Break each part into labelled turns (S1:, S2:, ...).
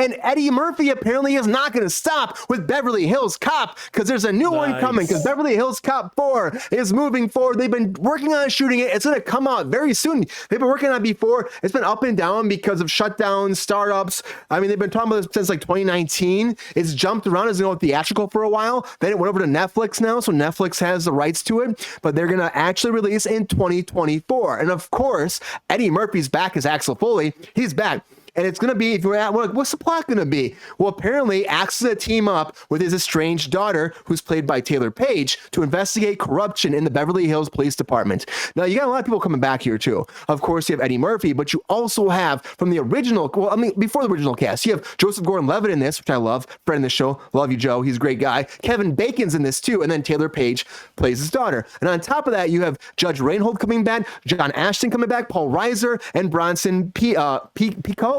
S1: And Eddie Murphy apparently is not going to stop with Beverly Hills Cop, because there's a new one coming, because Beverly Hills Cop 4 is moving forward. They've been working on shooting it. It's going to come out very soon. They've been working on it before. It's been up and down because of shutdowns, startups. I mean, they've been talking about this since like 2019. It's jumped around as theatrical for a while. Then it went over to Netflix now, so Netflix has the rights to it, but they're going to actually release in 2024. And of course, Eddie Murphy's back as Axel Foley. He's back. And it's going to be, if you're at, what's the plot going to be? Well, apparently, Axel's going to team up with his estranged daughter, who's played by Taylor Page, to investigate corruption in the Beverly Hills Police Department. Now, you got a lot of people coming back here, too. Of course, you have Eddie Murphy, but you also have, from the original, before the original cast, you have Joseph Gordon-Levitt in this, which I love, friend of the show. Love you, Joe. He's a great guy. Kevin Bacon's in this, too. And then Taylor Page plays his daughter. And on top of that, you have Judge Reinhold coming back, John Ashton coming back, Paul Reiser, and Bronson Pinchot.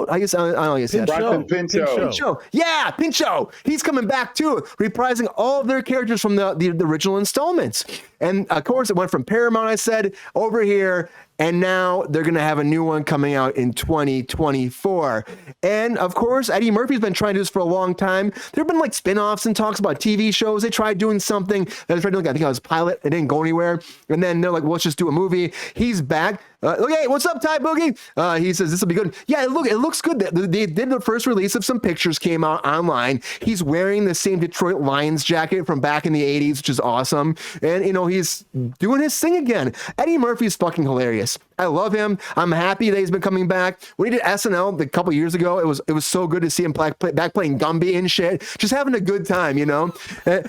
S1: I guess I don't know.
S2: Bronson
S1: Pinchot. Yeah, Pinchot. He's coming back too, reprising all of their characters from the original installments. And of course, it went from Paramount, I said, over here. And now they're going to have a new one coming out in 2024. And of course, Eddie Murphy's been trying to do this for a long time. There have been like spin-offs and talks about TV shows. They tried doing something that they tried doing, I think it was Pilot. It didn't go anywhere. And then they're like, well, let's just do a movie. He's back. Okay, what's up, Ty Boogie? He says, this will be good. Yeah, it looks good. They did the first release of some pictures, came out online. He's wearing the same Detroit Lions jacket from back in the 80s, which is awesome. And, he's doing his thing again. Eddie Murphy's fucking hilarious. I love him. I'm happy that he's been coming back. When he did SNL a couple years ago, it was so good to see him back playing Gumby and shit, just having a good time, It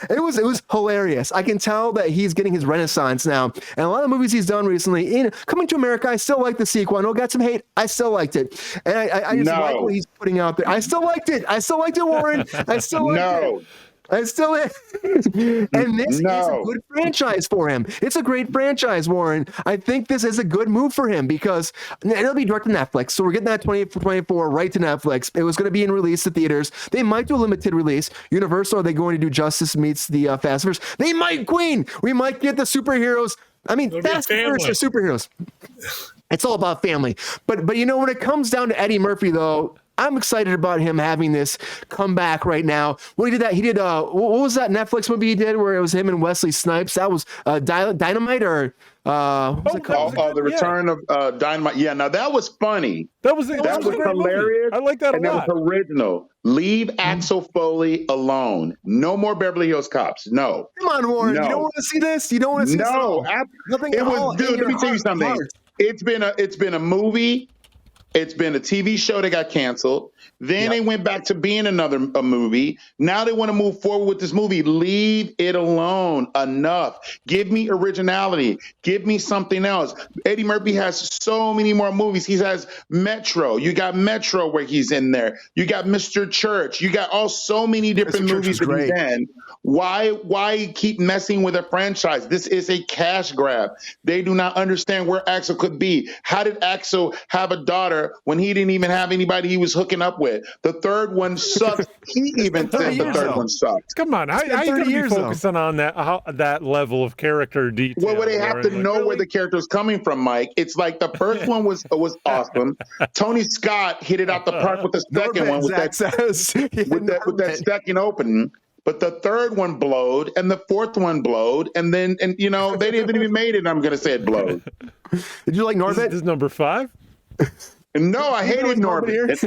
S1: was hilarious. I can tell that he's getting his renaissance now. And a lot of movies he's done recently, Coming to America, I still like the sequel. I know it got some hate. I still liked it. And I just like what he's putting out there. I still liked it, Warren. I still liked it. And this is a good franchise for him. It's a great franchise, Warren. I think this is a good move for him because it'll be direct to Netflix. So we're getting that 2024 right to Netflix. It was going to be in release to theaters. They might do a limited release. Universal, are they going to do Justice Meets the Fast and Furious? They might, Queen. We might get the superheroes. I mean, Fast and Furious are superheroes. It's all about family. But when it comes down to Eddie Murphy, though, I'm excited about him having this comeback right now. When he did what was that Netflix movie he did where it was him and Wesley Snipes? That was Dynamite or what was it called?
S2: The Return of Dynamite. Yeah, now that was funny. That was hilarious.
S3: Movie. I like that a lot.
S2: That was original. Leave Axel Foley alone. No more Beverly Hills Cops. No.
S1: Come on, Warren. No. You don't want to see this? You don't want to see this?
S2: No. Dude, let me tell you something. It's been a movie. It's been a TV show that got canceled. Then they went back to being a movie. Now they want to move forward with this movie. Leave it alone. Enough. Give me originality. Give me something else. Eddie Murphy has so many more movies. He has Metro. You got Metro where he's in there. You got Mr. Church. You got so many different movies that he's in. Why keep messing with a franchise? This is a cash grab. They do not understand where Axel could be. How did Axel have a daughter when he didn't even have anybody he was hooking up with? The third one sucks. He even said the third one sucks.
S3: Come on, I gotta be focusing on that level of character detail.
S2: Well, they have to know where the character is coming from, Mike. It's like the first one was awesome. Tony Scott hit it out the park with the second one with that second opening. But the third one blowed, and the fourth one blowed, and they didn't even made it. I'm going to say it blowed.
S1: Did you like Norbit?
S3: This is number 5?
S2: No, I hated Norbit.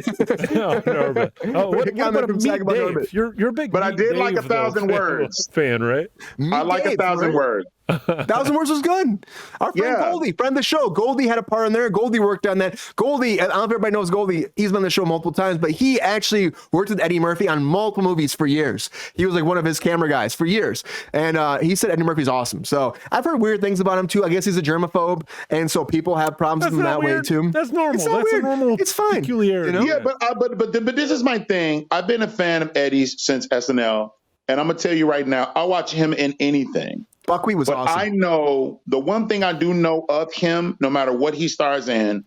S3: Norbit. Oh, what about Dave? You're a big.
S2: But I did like 1,000 words
S3: fan, right?
S2: I like 1,000 words.
S1: 1,000 Words was good. Our friend Goldie, friend of the show. Goldie had a part in there. Goldie worked on that. Goldie, I don't know if everybody knows Goldie. He's been on the show multiple times, but he actually worked with Eddie Murphy on multiple movies for years. He was like one of his camera guys for years. And he said Eddie Murphy's awesome. So I've heard weird things about him too. I guess he's a germaphobe. And so people have problems with him that way too.
S3: That's normal. That's
S1: weird.
S3: A normal
S1: it's fine.
S3: Peculiarity.
S2: Yeah, but this is my thing. I've been a fan of Eddie's since SNL. And I'm going to tell you right now, I watch him in anything.
S1: Buckwheat was awesome.
S2: I know the one thing I do know of him, no matter what he stars in,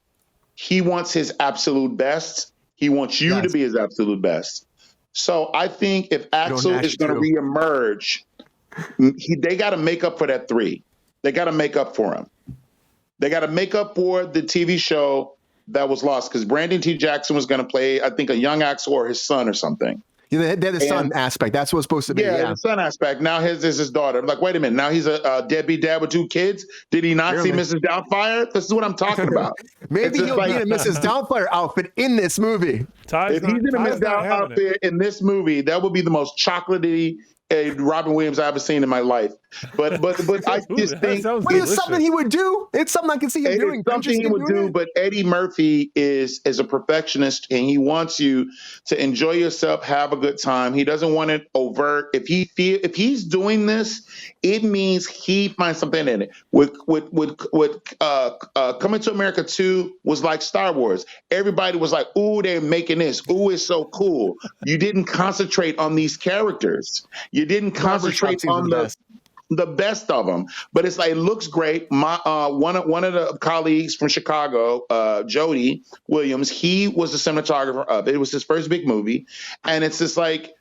S2: he wants his absolute best. He wants you to be his absolute best. So I think if Axel is going to reemerge, they got to make up for that 3. They got to make up for him. They got to make up for the TV show that was lost because Brandon T. Jackson was going to play, I think, a young Axel or his son or something.
S1: Yeah, they had the son aspect. That's what it's supposed to be.
S2: Yeah, the son aspect. Now his is his daughter. I'm like, wait a minute. Now he's a deadbeat dad with 2 kids. Did he not see Mrs. Doubtfire? This is what I'm talking about.
S1: Maybe he'll be in a Mrs. Doubtfire outfit in this movie.
S2: If he's in a Mrs. Doubtfire outfit in this movie, that would be the most chocolatey Robin Williams I've ever seen in my life. But I just think
S1: it's something he would do. It's something I can see him doing.
S2: It's something he would do. But Eddie Murphy is a perfectionist, and he wants you to enjoy yourself, have a good time. He doesn't want it overt. If he's doing this, it means he finds something in it. With Coming to America 2 was like Star Wars. Everybody was like, "Ooh, they're making this. Ooh, it's so cool." You didn't concentrate on these characters. You didn't concentrate on the best of them, but it's like, it looks great. My one of the colleagues from Chicago, Jody Williams, he was the cinematographer of it. It was his first big movie, and it's just like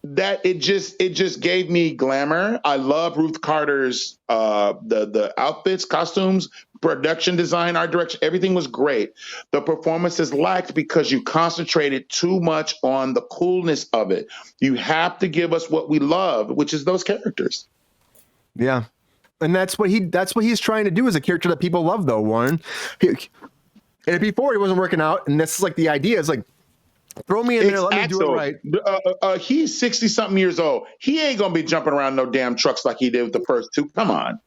S2: that. It just gave me glamour. I love Ruth Carter's the outfits, costumes, production design, art direction. Everything was great. The performances lacked because you concentrated too much on the coolness of it. You have to give us what we love, which is those characters.
S1: Yeah. And that's what he's trying to do as a character that people love, though, Warren. And before he wasn't working out, and this is like the idea is like, throw me in there, let me do it right.
S2: He's 60-something years old. He ain't gonna be jumping around no damn trucks like he did with the first 2. Come on.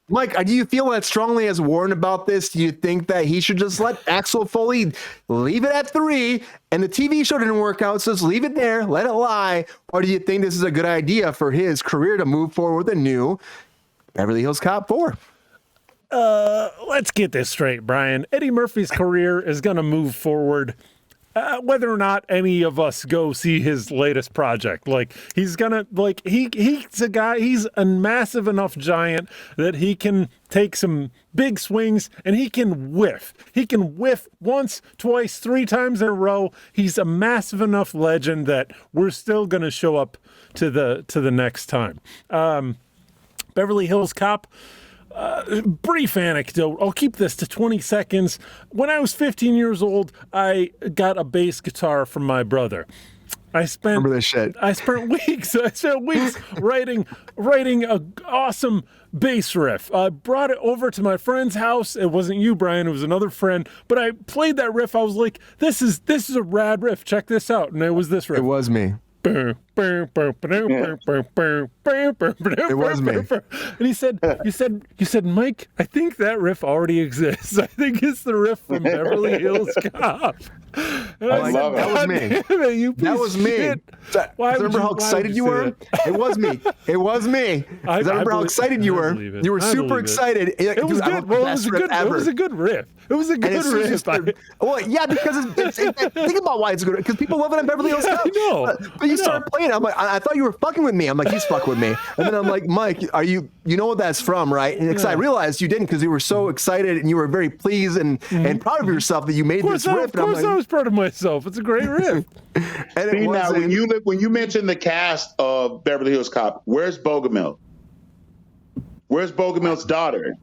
S2: Mike,
S1: do you feel that strongly as Warren about this? Do you think that he should just let Axel Foley leave it at 3 and the TV show didn't work out, so just leave it there, let it lie? Or do you think this is a good idea for his career to move forward with a new Beverly Hills Cop 4?
S3: Let's get this straight, Brian. Eddie Murphy's career is going to move forward whether or not any of us go see his latest project. Like, he's gonna, like, he's a guy, he's a massive enough giant that he can take some big swings and he can whiff. He can whiff once, twice, 3 times in a row. He's a massive enough legend that we're still gonna show up to the next time. Beverly Hills Cop. Brief anecdote. I'll keep this to 20 seconds. When I was 15 years old, I got a bass guitar from my brother. I spent weeks writing an awesome bass riff. I brought it over to my friend's house. It wasn't you, Brian. It was another friend. But I played that riff. I was like, this is a rad riff. Check this out. And it was this riff.
S1: It was me. It was me.
S3: And you said, Mike, I think that riff already exists. I think it's the riff from Beverly Hills Cop. And
S2: I love it.
S1: That was me. That was me. Remember how excited you were? It was me. It was me. I remember how excited you were. You were super excited.
S3: It was good. Well, it was a good riff. It was a good riff.
S1: Well, yeah, because think about why it's good. Because people love it on Beverly Hills Cop.
S3: I know.
S1: But you start playing it. I'm like, I thought you were fucking with me. I'm like, he's fucking with me. And then I'm like, Mike, you know what that's from, right? And because I realized you didn't, because you were so excited and you were very pleased and proud of yourself that you made this riff.
S3: Of course, I was proud of myself. It's a great riff.
S2: And see, now, when you mentioned the cast of Beverly Hills Cop, where's Bogomil? Where's Bogomil's daughter?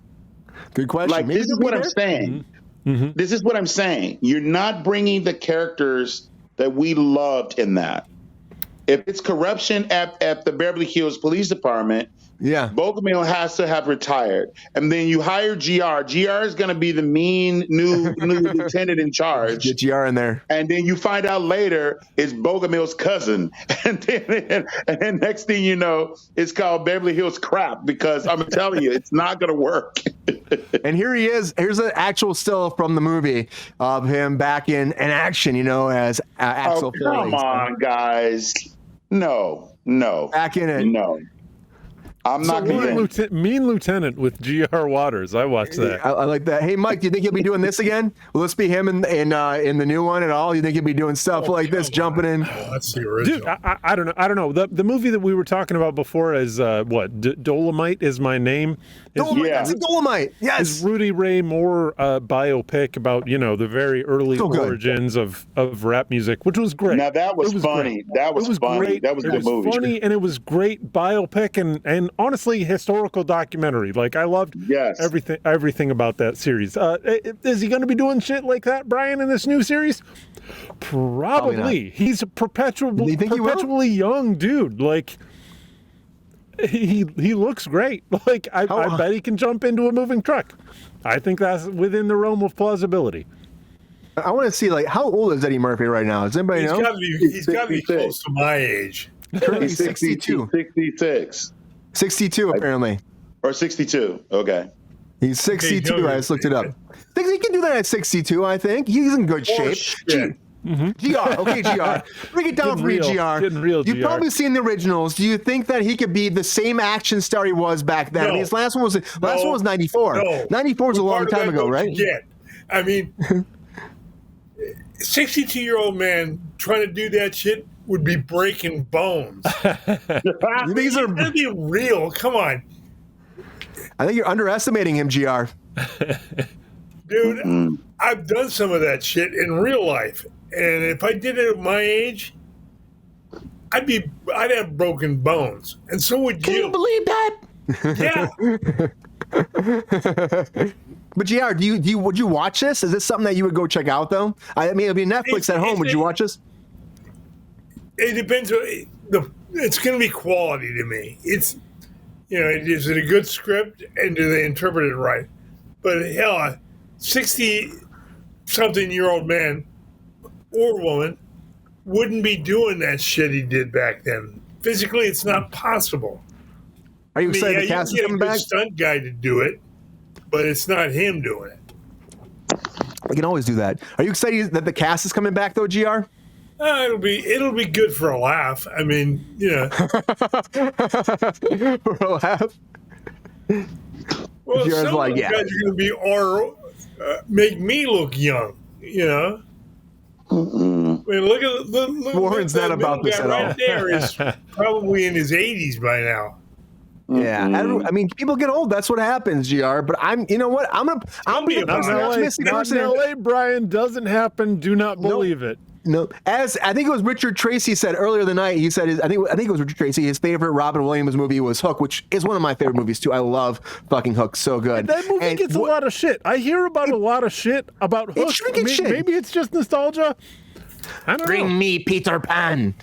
S1: Good question.
S2: Like, this is what I'm saying. Mm-hmm. This is what I'm saying. You're not bringing the characters that we loved in that. If it's corruption at the Beverly Hills Police Department, Bogomil has to have retired. And then you hire GR. GR is going to be the mean new lieutenant in charge.
S1: Get GR in there.
S2: And then you find out later it's Bogomil's cousin. And then next thing you know, it's called Beverly Hills Crap, because I'm telling you, it's not going to work.
S1: And here he is. Here's an actual still from the movie of him back in action, as Axel Foley.
S2: Come on, guys. No.
S1: Back in it.
S2: No. I'm not convinced.
S3: Mean Lieutenant with G.R. Waters. I watched that.
S1: I like that. Hey, Mike, do you think he'll be doing this again? Will this be him in the new one at all? You think he'll be doing stuff like this, jumping in?
S4: That's the original.
S3: Dude, I don't know. I don't know. The movie that we were talking about before is Dolemite is my name.
S1: That's a Dolemite. Yes.
S3: Is Rudy Ray Moore biopic about the very early origins of rap music, which was great.
S2: Now that was funny.
S3: Great.
S2: That was funny.
S3: Great.
S2: That was a good movie.
S3: Funny, and it was great biopic and honestly historical documentary. Like I loved
S2: Yes.
S3: everything about that series. Is he going to be doing shit like that, Brian, in this new series? Probably. He's a perpetually young dude. Like he looks great. Like I bet he can jump into a moving truck. I think that's within the realm of plausibility.
S1: I want to see, like, how old is Eddie Murphy right now? Does anybody know?
S4: He's got to be close to my age.
S1: He's 62.
S2: 66.
S1: 62, apparently.
S2: Or 62. Okay.
S1: He's 62. I just looked it up. Think he can do that at 62, I think. He's in good shape. GR. Okay, GR. Bring it down for me, GR. You've probably seen the originals. Do you think that he could be the same action star he was back then?
S2: No.
S1: I mean, his last one was 94.
S4: No.
S1: 94 is a long time ago, right?
S4: I mean, 62-year-old man trying to do that shit would be breaking bones.
S1: These are
S4: gotta be real. Come on,
S1: I think you're underestimating him, GR.
S4: dude. I've done some of that shit in real life, and if I did it at my age, I'd have broken bones, and so would you.
S1: Can you believe that?
S4: Yeah.
S1: But GR, would you watch this? Is this something that you would go check out though? I mean, it'll be Netflix at home. Would you watch this?
S4: It depends. It's going to be quality to me. It's, is it a good script and do they interpret it right? But hell, a 60-something-year-old man or woman wouldn't be doing that shit he did back then. Physically, it's not possible.
S1: Are you excited the cast is coming back?
S4: You can get a good stunt guy to do it, but it's not him doing it.
S1: We can always do that. Are you excited that the cast is coming back though, GR?
S4: It'll be good for a laugh. I mean,
S1: For a laugh.
S4: Well,
S1: GR's
S4: some
S1: like,
S4: of the guys are going to be make me look young. I mean, look at
S1: Warren's not about this at all.
S4: Right there is probably in his 80s by now.
S1: Yeah, I mean, people get old. That's what happens, GR. But you know what? I'm be the optimistic person.
S3: Not in LA, Brian. Doesn't happen. Do not believe it.
S1: No, as I think it was Richard Tracy said earlier the night. He said, I think it was Richard Tracy. His favorite Robin Williams movie was Hook, which is one of my favorite movies too. I love fucking Hook, so good.
S3: That movie gets a lot of shit. I hear about a lot of shit about Hook.
S1: Shit.
S3: Maybe it's just nostalgia. I don't know.
S1: Bring me Peter Pan.